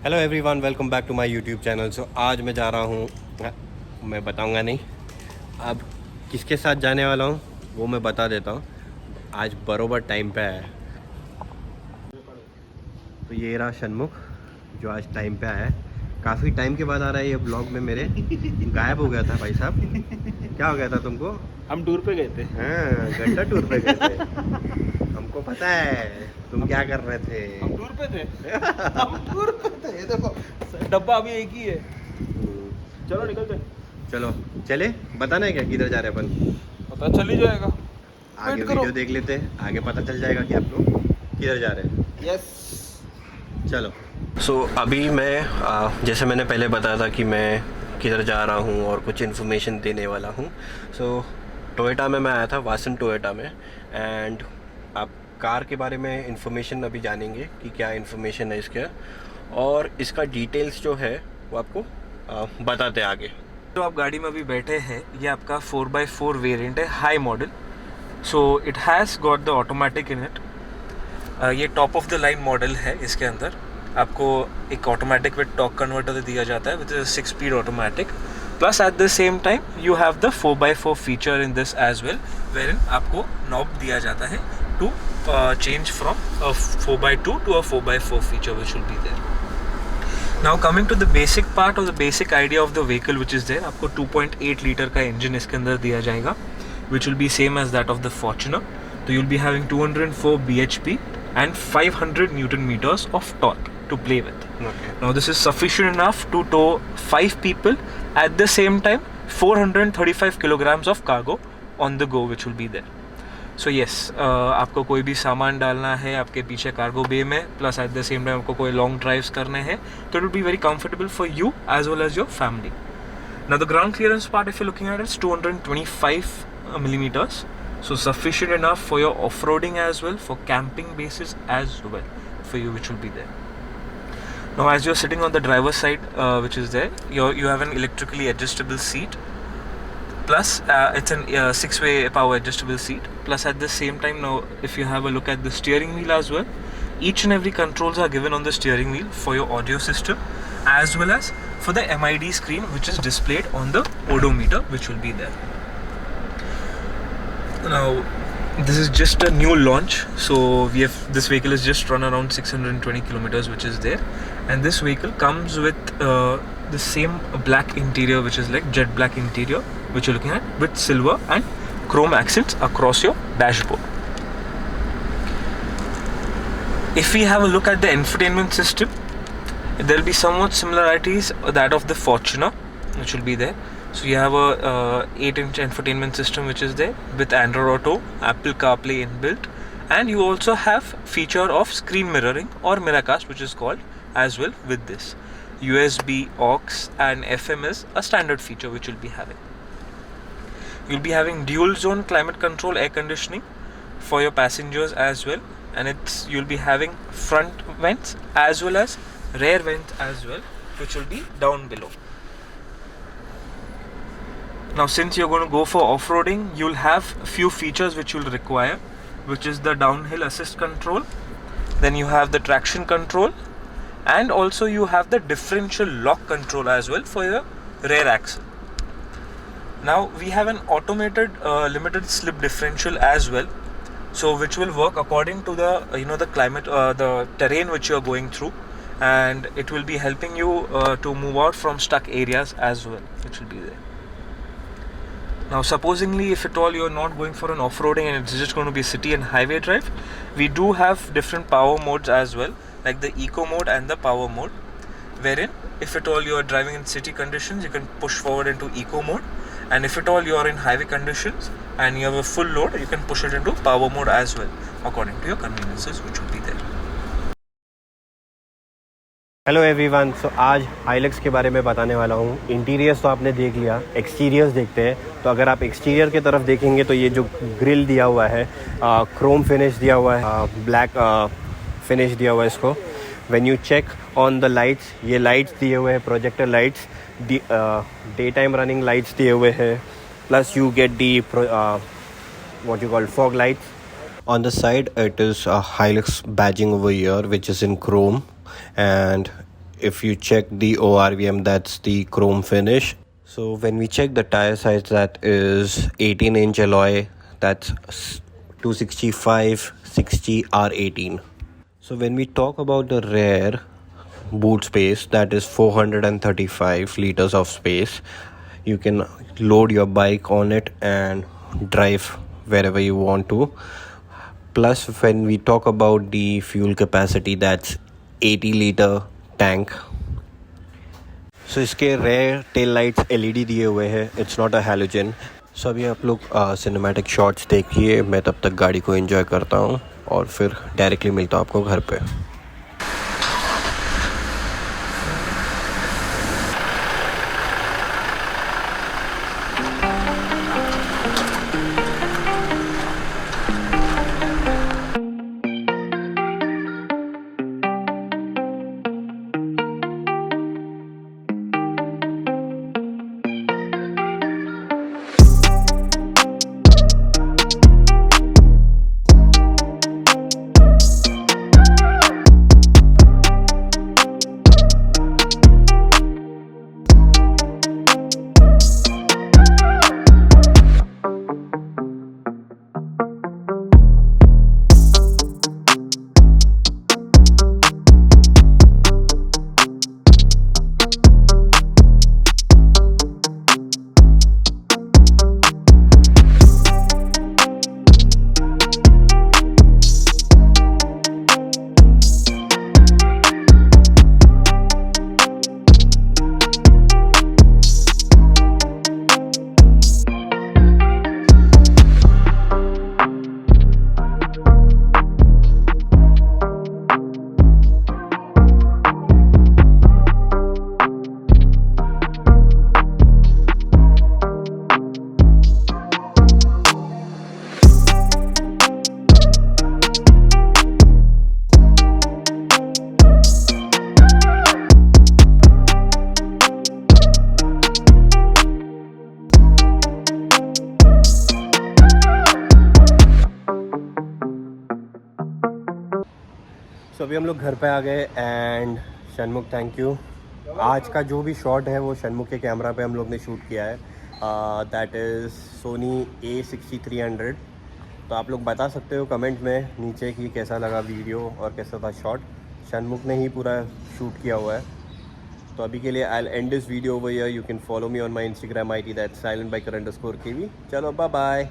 Hello everyone, welcome back to my YouTube channel. So आज मैं जा रहा हूँ, मैं बताऊँगा नहीं, अब किसके साथ जाने वाला हूँ वो मैं बता देता हूँ। आज बरोबर टाइम पे आया है। तो ये रहा षणमुख जो आज टाइम पे आया है। काफ़ी टाइम के बाद आ रहा है ये ब्लॉग में मेरे। गायब हो गया था भाई साहब। क्या हो गया था तुमको? हम टूर पे गए थे। हाँ, गड्ढा टूर पे गए थे। हमको पता है तुम क्या कर रहे थे। हम टूर पे थे। हम टूर पे थे। ये देखो डब्बा अभी एक ही है। चलो निकलते। चलो चले, बताना है क्या किधर जा रहे हैं अपन? पता चल ही जाएगा। आगे वीडियो देख लेते हैं, आगे पता चल जाएगा कि आप लोग किधर जा रहे हैं। यस चलो। सो अभी मैं जैसे मैंने पहले बताया था कि मैं किधर जा रहा हूँ और कुछ इन्फॉर्मेशन देने वाला हूँ। सो टोयोटा में मैं आया था, वासन टोयोटा में। एंड आप कार के बारे में इन्फॉर्मेशन अभी जानेंगे कि क्या इन्फॉर्मेशन है इसके, और इसका डिटेल्स जो है वो आपको बताते आगे। जो आप गाड़ी में अभी बैठे हैं ये आपका 4x4 वेरिएंट है, high model. So it has got the automatic in it. ये top of the line model है। इसके अंदर आपको एक ऑटोमेटिक विद टॉर्क कन्वर्टर दिया जाता है, which is 6 speed automatic. Plus at the same time you have the 4x4 feature in this as well, wherein आपको नॉब दिया जाता है to change from a 4x2 to a 4x4 feature which will be there. Now coming to the basic part or the basic idea of the vehicle which is there, आपको 2.8 litre का engine इसके अंदर दिया जाएगा which will be same as that of the Fortuner. So you'll be having 204 bhp and 500 newton meters of torque to play with. Okay. Now this is sufficient enough to tow 5 people at the same time, 435 kilograms of cargo on the go which will be there. So yes, आपको कोई भी सामान डालना है आपके पीछे cargo bay में, plus at the same time आपको कोई लॉन्ग ड्राइव्स करने हैं, तो it will be very comfortable for you as well as your family. Now the ground clearance part if you looking at its 225 millimeters, so sufficient enough for your off-roading as well, for camping bases as well for you, which will be there. Now as you're sitting on the driver's side, which is there, you have an electrically adjustable seat. Plus it's an 6-way power adjustable seat. Plus at the same time, now if you have a look at the steering wheel as well, each and every controls are given on the steering wheel for your audio system as well as for the MID screen which is displayed on the odometer which will be there. Now this is just a new launch, so this vehicle is just run around 620 kilometers which is there, and this vehicle comes with the same black interior which is like jet black interior which you're looking at, with silver and chrome accents across your dashboard. If we have a look at the infotainment system, there will be somewhat similarities that of the Fortuner which will be there. So you have a 8-inch infotainment system which is there with Android Auto, Apple CarPlay inbuilt, and you also have feature of screen mirroring or Miracast which is called as well with this. USB, aux and FM is a standard feature which you'll be having. You'll be having dual zone climate control air conditioning for your passengers as well, and you'll be having front vents as well as rear vents as well, which will be down below. Now since you're going to go for off-roading, you'll have a few features which you'll require, which is the downhill assist control, then you have the traction control, and also you have the differential lock control as well for your rear axle. Now we have an automated limited slip differential as well, so which will work according to the the climate, the terrain which you are going through, and it will be helping you to move out from stuck areas as well, which will be there. Now supposingly if at all you are not going for an off-roading and it's just going to be city and highway drive, we do have different power modes as well, like the eco mode and the power mode, wherein if at all you are driving in city conditions you can push forward into eco mode, and if at all you are in highway conditions and you have a full load you can push it into power mode as well according to your conveniences which will be there. Hello everyone, so आज Hilux के बारे में बताने वाला हूँ। Interiors तो आपने देख लिया, एक्सटीरियर्स देखते हैं। तो अगर आप एक्सटीरियर की तरफ देखेंगे तो ये जो ग्रिल दिया हुआ है, क्रोम फिनिश दिया हुआ है, ब्लैक फिनिश दिया हुआ है इसको। When you check on the lights, ये लाइट्स दिए हुए हैं, projector lights, day time running lights दिए हुए हैं, plus you get the what you call fog lights. On the side, it is a Hilux badging over here, which is in chrome, and if you check the ORVM, that's the chrome finish. So when we check the tire size, that is 18-inch alloy, that's 265 60 R18. So when we talk about the rear boot space, that is 435 liters of space. You can load your bike on it and drive wherever you want to. Plus when we talk about the fuel capacity, that's 80 liter tank. So इसके rear tail lights LED दिए हुए हैं, it's not a halogen. So अभी आप लोग cinematic shots देखिए, मैं तब तक गाड़ी को एंजॉय करता हूँ और फिर डायरेक्टली मिलता हूँ आपको घर पे. सो अभी हम लोग घर पे आ गए एंड षणमुख थैंक यू. आज का जो भी शॉट है वो षणमुख के कैमरा पे हम लोग ने शूट किया है. That is Sony A6300. तो आप लोग बता सकते हो कमेंट में नीचे कि कैसा लगा वीडियो और कैसा था शॉट. षणमुख ने ही पूरा शूट किया हुआ है. तो अभी के लिए I will and this video over here. You can follow me on my Instagram ID, that's silentbiker_kv. चलो बाय बाय.